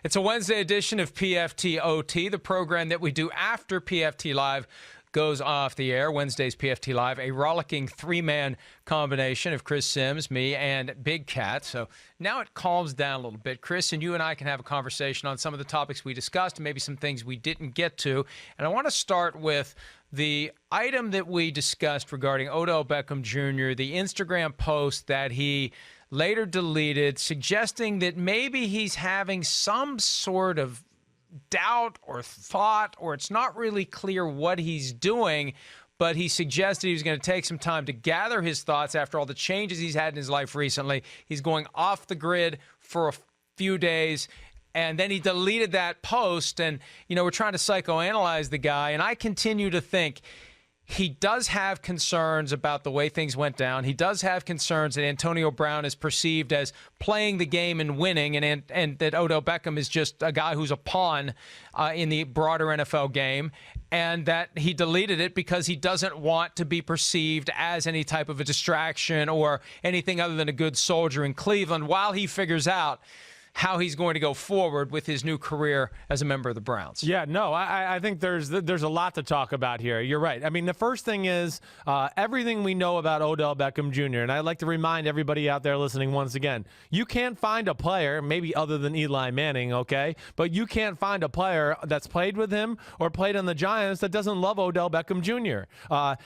It's a Wednesday edition of PFT OT, the program that we do after PFT Live goes off the air. Wednesday's PFT Live, a rollicking three-man combination of Chris Simms, me, and Big Cat. So now it calms down a little bit. Chris, and you and I can have a conversation on some of the topics we discussed and maybe some things we didn't get to. And I want to start with the item that we discussed regarding Odell Beckham Jr., the Instagram post that he later deleted, suggesting that maybe he's having some sort of doubt or thought, or it's not really clear what he's doing, but he suggested he was going to take some time to gather his thoughts after all the changes he's had in his life recently. He's going off the grid for a few days, and then he deleted that post. And, you know, we're trying to psychoanalyze the guy, and I continue to think he does have concerns about the way things went down. He does have concerns that Antonio Brown is perceived as playing the game and winning, and that Odell Beckham is just a guy who's a pawn in the broader NFL game, and that he deleted it because he doesn't want to be perceived as any type of a distraction or anything other than a good soldier in Cleveland while he figures out how he's going to go forward with his new career as a member of the Browns. Yeah, no, I think there's a lot to talk about here. You're right. I mean, the first thing is everything we know about Odell Beckham Jr., and I'd like to remind everybody out there listening once again, you can't find a player, maybe other than Eli Manning, okay, but you can't find a player that's played with him or played on the Giants that doesn't love Odell Beckham Jr.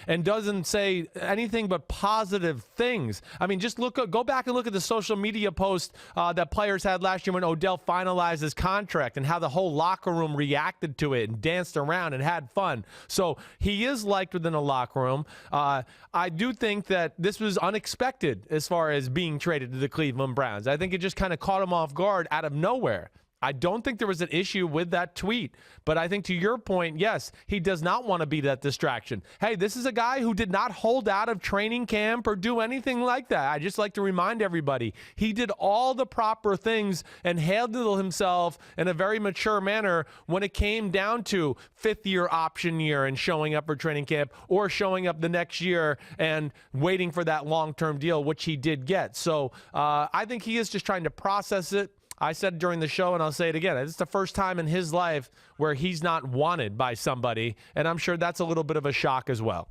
And doesn't say anything but positive things. I mean, just go back and look at the social media post that players had last year when Odell finalized his contract and how the whole locker room reacted to it and danced around and had fun. So he is liked within a locker room. I do think that this was unexpected as far as being traded to the Cleveland Browns. I think it just kind of caught him off guard out of nowhere. I don't think there was an issue with that tweet, but I think to your point, yes, he does not want to be that distraction. Hey, this is a guy who did not hold out of training camp or do anything like that. I just like to remind everybody, he did all the proper things and handled himself in a very mature manner when it came down to fifth-year option year and showing up for training camp or showing up the next year and waiting for that long-term deal, which he did get. So I think he is just trying to process it. I said during the show, and I'll say it again, it's the first time in his life where he's not wanted by somebody, and I'm sure that's a little bit of a shock as well.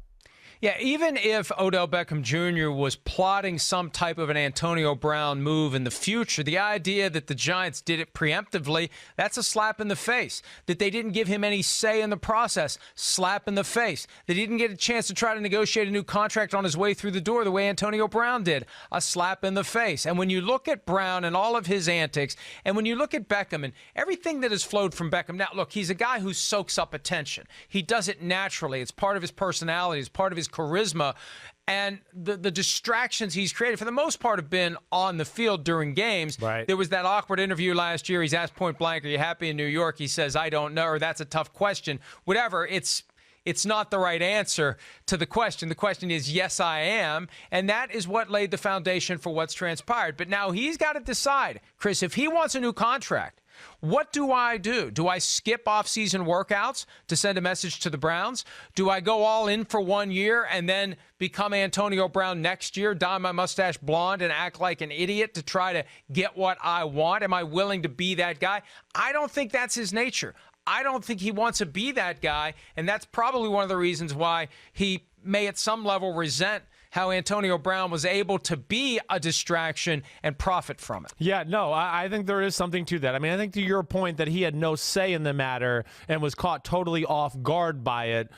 Yeah, even if Odell Beckham Jr. was plotting some type of an Antonio Brown move in the future, the idea that the Giants did it preemptively, that's a slap in the face. That they didn't give him any say in the process, slap in the face. That he didn't get a chance to try to negotiate a new contract on his way through the door the way Antonio Brown did, a slap in the face. And when you look at Brown and all of his antics, and when you look at Beckham and everything that has flowed from Beckham, now look, he's a guy who soaks up attention. He does it naturally. It's part of his personality. It's part of his charisma, and the distractions he's created for the most part have been on the field during games. Right. There was that awkward interview last year. He's asked point blank, "Are you happy in New York?" He says, "I don't know," or "That's a tough question." Whatever. It's not the right answer to the question. The question is, yes, I am. And that is what laid the foundation for what's transpired. But now he's got to decide, Chris, if he wants a new contract, what do I do? Do I skip off-season workouts to send a message to the Browns? Do I go all in for 1 year and then become Antonio Brown next year, dye my mustache blonde and act like an idiot to try to get what I want? Am I willing to be that guy? I don't think that's his nature. I don't think he wants to be that guy, and that's probably one of the reasons why he may at some level resent how Antonio Brown was able to be a distraction and profit from it. Yeah, no, I think there is something to that. I mean, I think to your point that he had no say in the matter and was caught totally off guard by it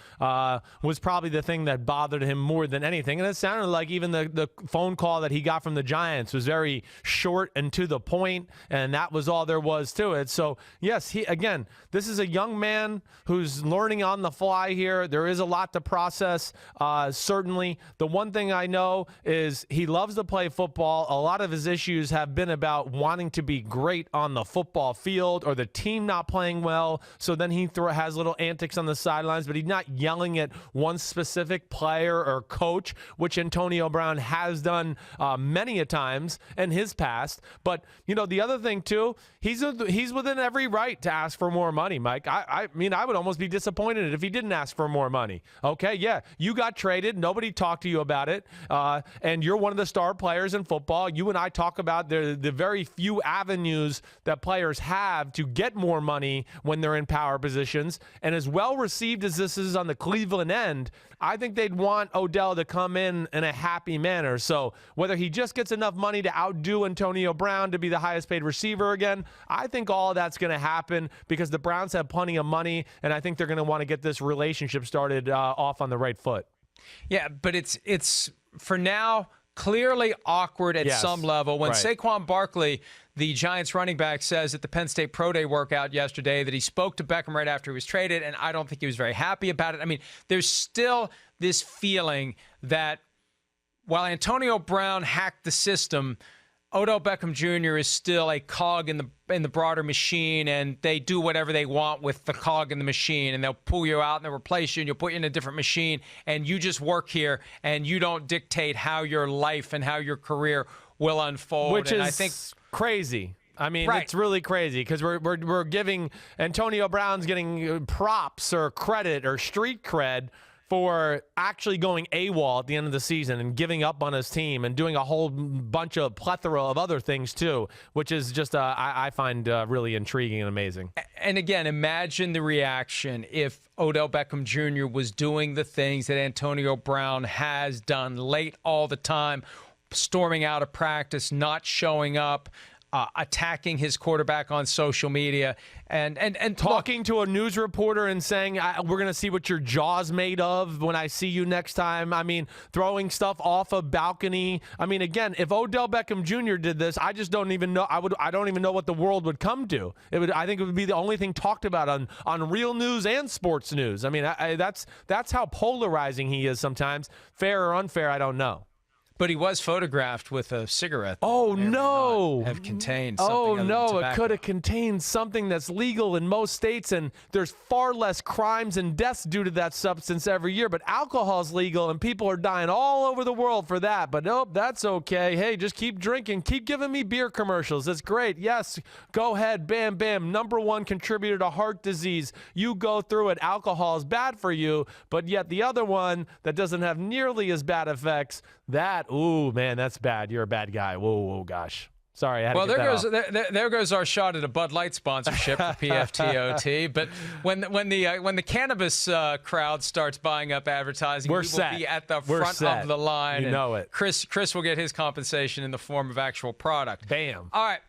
was probably the thing that bothered him more than anything. And it sounded like even the phone call that he got from the Giants was very short and to the point, and that was all there was to it. So, yes, again, this is a young man who's learning on the fly here. There is a lot to process, certainly. The one thing I know is he loves to play football. A lot of his issues have been about wanting to be great on the football field or the team not playing well. So then he has little antics on the sidelines, but he's not yelling at one specific player or coach, which Antonio Brown has done many a times in his past. But, you know, the other thing, too, he's within every right to ask for more money, Mike. I mean, I would almost be disappointed if he didn't ask for more money. Okay, yeah, you got traded. Nobody talked to you about it. it, and you're one of the star players in football. You and I talk about the very few avenues that players have to get more money when they're in power positions. And as well received as this is on the Cleveland end, I think they'd want Odell to come in a happy manner. So whether he just gets enough money to outdo Antonio Brown to be the highest paid receiver again, I think all of that's going to happen because the Browns have plenty of money, and I think they're going to want to get this relationship started off on the right foot. Yeah, but it's for now clearly awkward at some level. When Saquon Barkley, the Giants running back, says at the Penn State Pro Day workout yesterday that he spoke to Beckham right after he was traded, and I don't think he was very happy about it. I mean, there's still this feeling that while Antonio Brown hacked the system, Odell Beckham Jr. is still a cog in the broader machine, and they do whatever they want with the cog in the machine, and they'll pull you out and they'll replace you, and you'll put you in a different machine, and you just work here, and you don't dictate how your life and how your career will unfold. Which and is I think crazy. I mean, it's really crazy because we're giving Antonio Brown's getting props or credit or street cred for actually going AWOL at the end of the season and giving up on his team and doing a whole bunch of plethora of other things too, which is just I find really intriguing and amazing. And again, imagine the reaction if Odell Beckham Jr. was doing the things that Antonio Brown has done late all the time, storming out of practice, not showing up, attacking his quarterback on social media, and talking to a news reporter and saying, we're going to see what your jaw's made of when I see you next time. I mean, throwing stuff off a balcony. I mean, again, if Odell Beckham Jr. did this, I just don't even know. I don't even know what the world would come to. I think it would be the only thing talked about on real news and sports news. I mean, that's how polarizing he is sometimes. Fair or unfair, I don't know. But he was photographed with a cigarette. Oh, no. Have contained something it could have contained something that's legal in most states, and there's far less crimes and deaths due to that substance every year. But alcohol's legal, and people are dying all over the world for that. But nope, that's okay. Hey, just keep drinking. Keep giving me beer commercials. That's great. Yes, go ahead. Bam, bam. #1 contributor to heart disease. You go through it. Alcohol is bad for you, but yet the other one that doesn't have nearly as bad effects, ooh, man, that's bad. You're a bad guy. Whoa, gosh. Sorry, I had to get that off. There goes our shot at a Bud Light sponsorship for PFTOT. But when the cannabis crowd starts buying up advertising, we will be at the front of the line. You know it. Chris will get his compensation in the form of actual product. Bam. All right.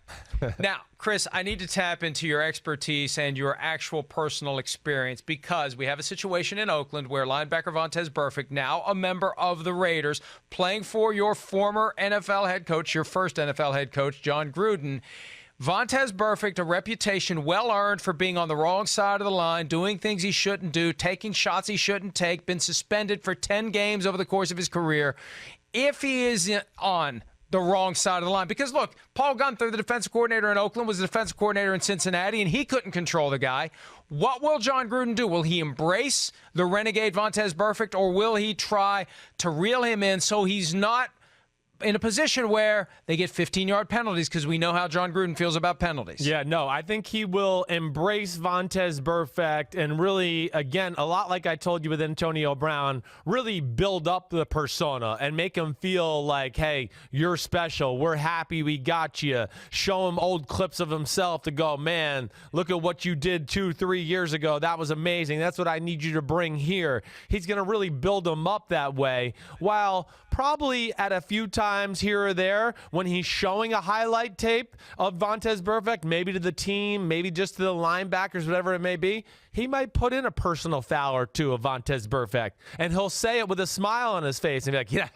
Now, Chris, I need to tap into your expertise and your actual personal experience because we have a situation in Oakland where linebacker Vontaze Burfict, now a member of the Raiders, playing for your former NFL head coach, your first NFL head coach, Jon Gruden. Vontaze Burfict, a reputation well-earned for being on the wrong side of the line, doing things he shouldn't do, taking shots he shouldn't take, been suspended for 10 games over the course of his career. If he is on the wrong side of the line. Because, look, Paul Guenther, the defensive coordinator in Oakland, was the defensive coordinator in Cincinnati, and he couldn't control the guy. What will Jon Gruden do? Will he embrace the renegade Vontaze Burfict, or will he try to reel him in so he's not in a position where they get 15-yard penalties, because we know how Jon Gruden feels about penalties? Yeah, no, I think he will embrace Vontaze Burfict and really, again, a lot like I told you with Antonio Brown, really build up the persona and make him feel like, hey, you're special. We're happy we got you. Show him old clips of himself to go, man, look at what you did 2-3 years ago. That was amazing. That's what I need you to bring here. He's going to really build him up that way, while probably at a few times here or there when he's showing a highlight tape of Vontaze Burfict, maybe to the team, maybe just to the linebackers, whatever it may be, he might put in a personal foul or two of Vontaze Burfict, and he'll say it with a smile on his face and be like, yeah,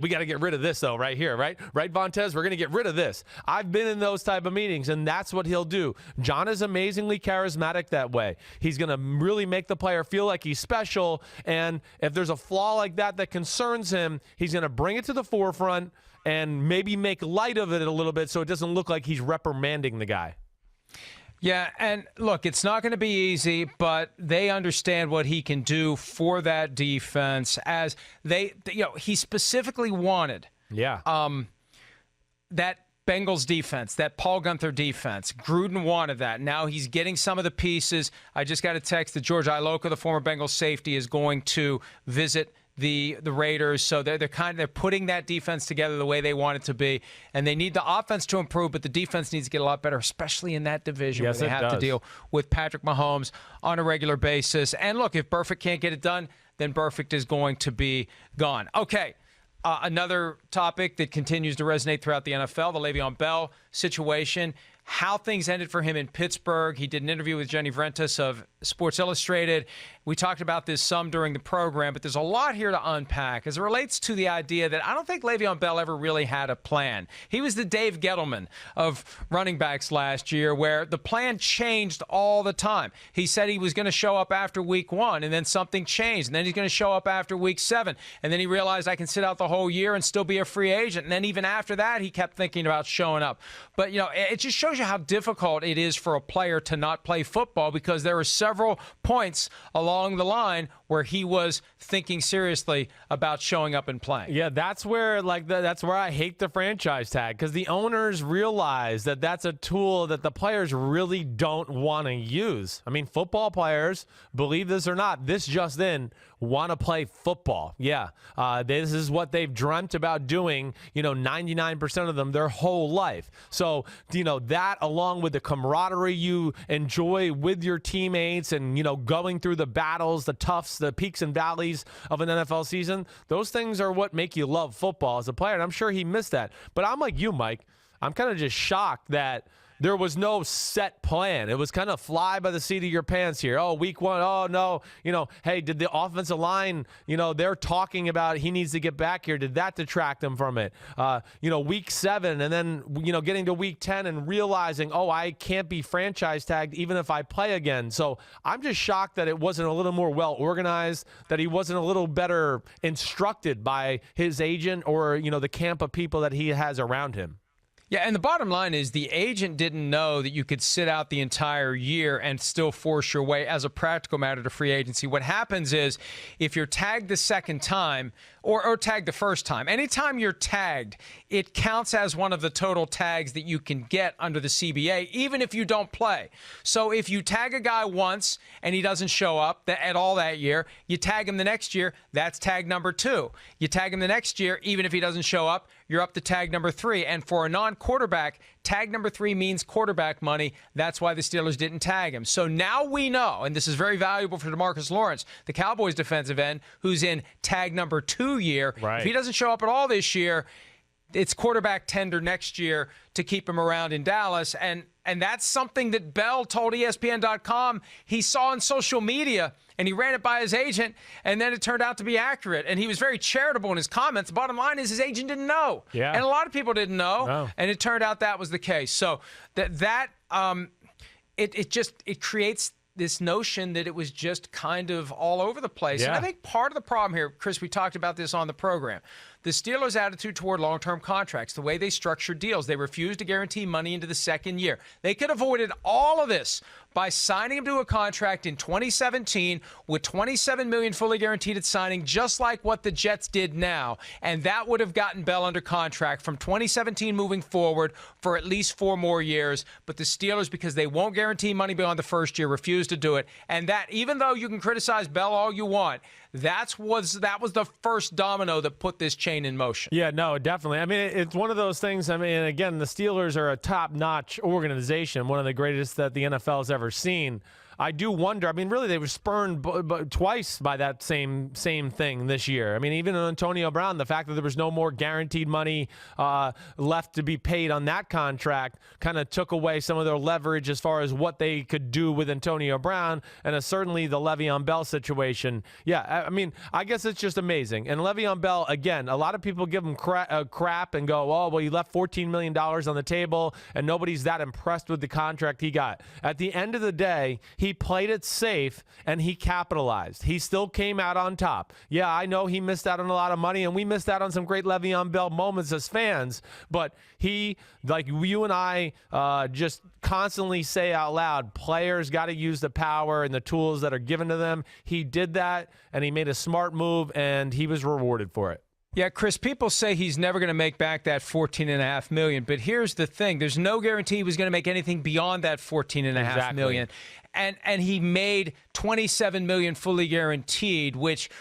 we got to get rid of this though right here, right, Vontaze, we're going to get rid of this. I've been in those type of meetings, and that's what he'll do. Jon is amazingly charismatic that way. He's going to really make the player feel like he's special, and if there's a flaw like that concerns him, he's going to bring it to the forefront and maybe make light of it a little bit so it doesn't look like he's reprimanding the guy. Yeah, and look, it's not going to be easy, but they understand what he can do for that defense, as he specifically wanted that Bengals defense, that Paul Guenther defense. Gruden wanted that. Now he's getting some of the pieces. I just got a text that George Iloka, the former Bengals safety, is going to visit the Raiders. So they're putting that defense together the way they want it to be, and they need the offense to improve, but the defense needs to get a lot better, especially in that division where they have to deal with Patrick Mahomes on a regular basis. And look, if Burfict can't get it done, then Burfict is going to be gone. Okay. Another topic that continues to resonate throughout the NFL, the Le'Veon Bell situation, how things ended for him in Pittsburgh. He did an interview with Jenny Vrentas of Sports Illustrated. We talked about this some during the program, but there's a lot here to unpack as it relates to the idea that I don't think Le'Veon Bell ever really had a plan. He was the Dave Gettleman of running backs last year, where the plan changed all the time. He said he was going to show up after week 1, and then something changed, and then he's going to show up after week 7, and then he realized I can sit out the whole year and still be a free agent. And then even after that, he kept thinking about showing up. But, it just shows you how difficult it is for a player to not play football, because there were several points along the line where he was thinking seriously about showing up and playing. Yeah, that's where that's where I hate the franchise tag, because the owners realize that that's a tool that the players really don't want to use. I mean, football players, believe this or not, this just in, want to play football. Yeah, this is what they've dreamt about doing, 99% of them their whole life. So, that along with the camaraderie you enjoy with your teammates and, going through the battles, the toughs, the peaks and valleys of an NFL season, those things are what make you love football as a player. And I'm sure he missed that. But I'm like you, Mike. I'm kind of just shocked that there was no set plan. It was kind of fly by the seat of your pants here. Oh, week 1, oh, no. Hey, did the offensive line, they're talking about he needs to get back here. Did that detract him from it? Week 7 and then, getting to week 10 and realizing, oh, I can't be franchise tagged even if I play again. So I'm just shocked that it wasn't a little more well organized, that he wasn't a little better instructed by his agent or, the camp of people that he has around him. Yeah, and the bottom line is the agent didn't know that you could sit out the entire year and still force your way as a practical matter to free agency. What happens is if you're tagged the second time or tagged the first time, anytime you're tagged, it counts as one of the total tags that you can get under the CBA, even if you don't play. So if you tag a guy once and he doesn't show up at all that year, you tag him the next year, that's tag number 2. You tag him the next year, even if he doesn't show up, you're up to tag number 3. And for a non-quarterback, tag number 3 means quarterback money. That's why the Steelers didn't tag him. So now we know, and this is very valuable for DeMarcus Lawrence, the Cowboys defensive end, who's in tag number 2 year. Right. If he doesn't show up at all this year, it's quarterback tender next year to keep him around in Dallas. And that's something that Bell told ESPN.com he saw on social media, and he ran it by his agent, and then it turned out to be accurate. And he was very charitable in his comments. The bottom line is his agent didn't know. Yeah. And a lot of people didn't know. No. And it turned out that was the case. So it creates this notion that it was just kind of all over the place. Yeah. And I think part of the problem here, Chris, we talked about this on the program, the Steelers' attitude toward long-term contracts, the way they structure deals. They refuse to guarantee money into the second year. They could have avoided all of this by signing him to a contract in 2017 with $27 million fully guaranteed at signing, just like what the Jets did now. And that would have gotten Bell under contract from 2017 moving forward for at least 4 more years. But the Steelers, because they won't guarantee money beyond the first year, refuse to do it. And that, even though you can criticize Bell all you want, that was the first domino that put this chain in motion. Yeah, no, definitely. I mean, it's one of those things. I mean, again, the Steelers are a top-notch organization, one of the greatest that the NFL has ever seen. I do wonder. I mean, really, they were spurned twice by that same thing this year. I mean, even Antonio Brown, the fact that there was no more guaranteed money left to be paid on that contract kind of took away some of their leverage as far as what they could do with Antonio Brown, and certainly the Le'Veon Bell situation. Yeah, I mean, I guess it's just amazing. And Le'Veon Bell, again, a lot of people give him crap and go, oh, well, he left $14 million on the table, and nobody's that impressed with the contract he got. At the end of the day, he played it safe, and he capitalized. He still came out on top. Yeah, I know he missed out on a lot of money, and we missed out on some great Le'Veon Bell moments as fans, but he, like you and I just constantly say out loud, players got to use the power and the tools that are given to them. He did that, and he made a smart move, and he was rewarded for it. Yeah, Chris, people say he's never going to make back that $14.5 million, but here's the thing. There's no guarantee he was going to make anything beyond that $14.5 million. And he made $27 million fully guaranteed, which,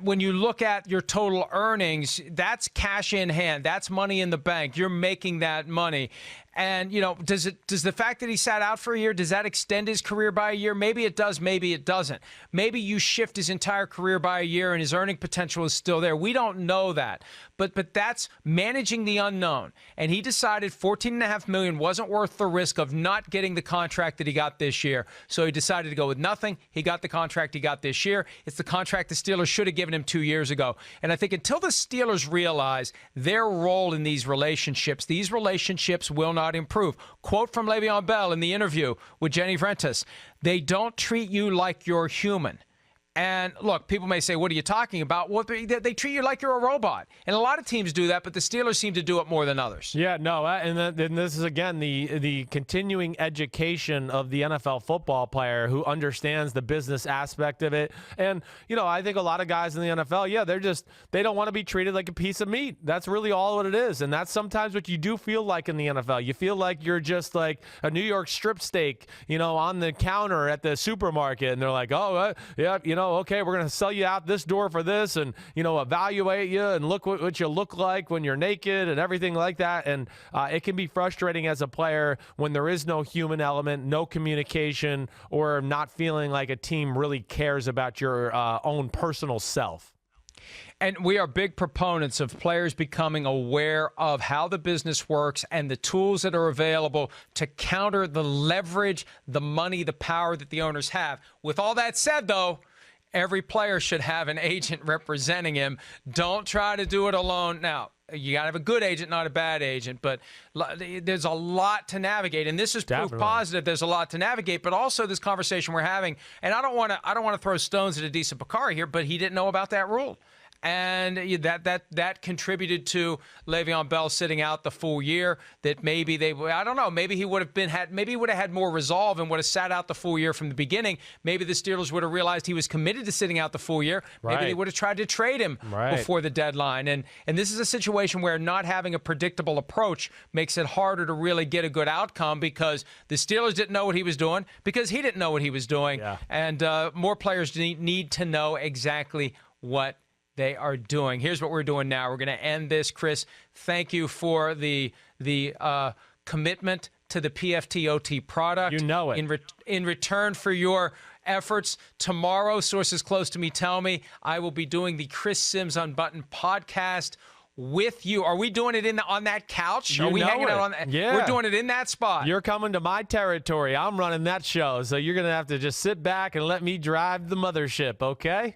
when you look at your total earnings, that's cash in hand. That's money in the bank. You're making that money. And, does the fact that he sat out for a year, does that extend his career by a year? Maybe it does, maybe it doesn't. Maybe you shift his entire career by a year and his earning potential is still there. We don't know that. But that's managing the unknown. And he decided $14.5 million wasn't worth the risk of not getting the contract that he got this year. So he decided to go with nothing. He got the contract he got this year. It's the contract the Steelers should have given him 2 years ago. And I think until the Steelers realize their role in these relationships will not improve. Quote from Le'Veon Bell in the interview with Jenny Vrentas: "They don't treat you like you're human." And look, people may say, what are you talking about? Well, they treat you like you're a robot. And a lot of teams do that, but the Steelers seem to do it more than others. Yeah, no, and this is, again, the continuing education of the NFL football player who understands the business aspect of it. And, I think a lot of guys in the NFL, yeah, they don't want to be treated like a piece of meat. That's really all what it is. And that's sometimes what you do feel like in the NFL. You feel like you're just like a New York strip steak, on the counter at the supermarket. And they're like, oh, yeah, okay, we're going to sell you out this door for this and, evaluate you and look what you look like when you're naked and everything like that. And it can be frustrating as a player when there is no human element, no communication, or not feeling like a team really cares about your own personal self. And we are big proponents of players becoming aware of how the business works and the tools that are available to counter the leverage, the money, the power that the owners have. With all that said, though, every player should have an agent representing him. Don't try to do it alone. Now, you got to have a good agent, not a bad agent, but there's a lot to navigate, and this is proof positive. There's a lot to navigate, but also this conversation we're having, and I don't want to throw stones at Adisa Bakari here, but he didn't know about that rule. And that contributed to Le'Veon Bell sitting out the full year. That maybe I don't know, maybe he would have had more resolve and would have sat out the full year from the beginning. Maybe the Steelers would have realized he was committed to sitting out the full year. Maybe they would have tried to trade him before the deadline. And this is a situation where not having a predictable approach makes it harder to really get a good outcome, because the Steelers didn't know what he was doing, because he didn't know what he was doing. Yeah. And more players need to know exactly what they are doing. Here's what we're doing now. We're going to end this. Chris, thank you for the commitment to the PFT OT product. You know it. In return for your efforts, tomorrow, sources close to me tell me, I will be doing the Chris Simms Unbuttoned podcast with you. Are we doing it on that couch? Are we hanging out on that? Yeah. We're doing it in that spot. You're coming to my territory. I'm running that show, so you're going to have to just sit back and let me drive the mothership, okay?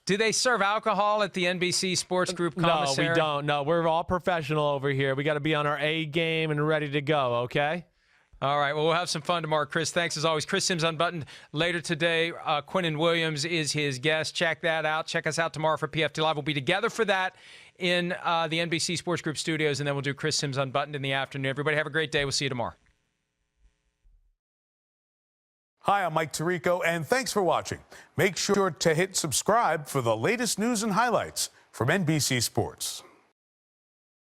Do they serve alcohol at the NBC Sports Group commissary? No, we don't. No, we're all professional over here. We got to be on our A game and ready to go, okay? All right. Well, we'll have some fun tomorrow, Chris. Thanks, as always. Chris Simms Unbuttoned later today. Quinnen Williams is his guest. Check that out. Check us out tomorrow for PFT Live. We'll be together for that in the NBC Sports Group studios, and then we'll do Chris Simms Unbuttoned in the afternoon. Everybody have a great day. We'll see you tomorrow. Hi, I'm Mike Tirico, and thanks for watching. Make sure to hit subscribe for the latest news and highlights from NBC Sports.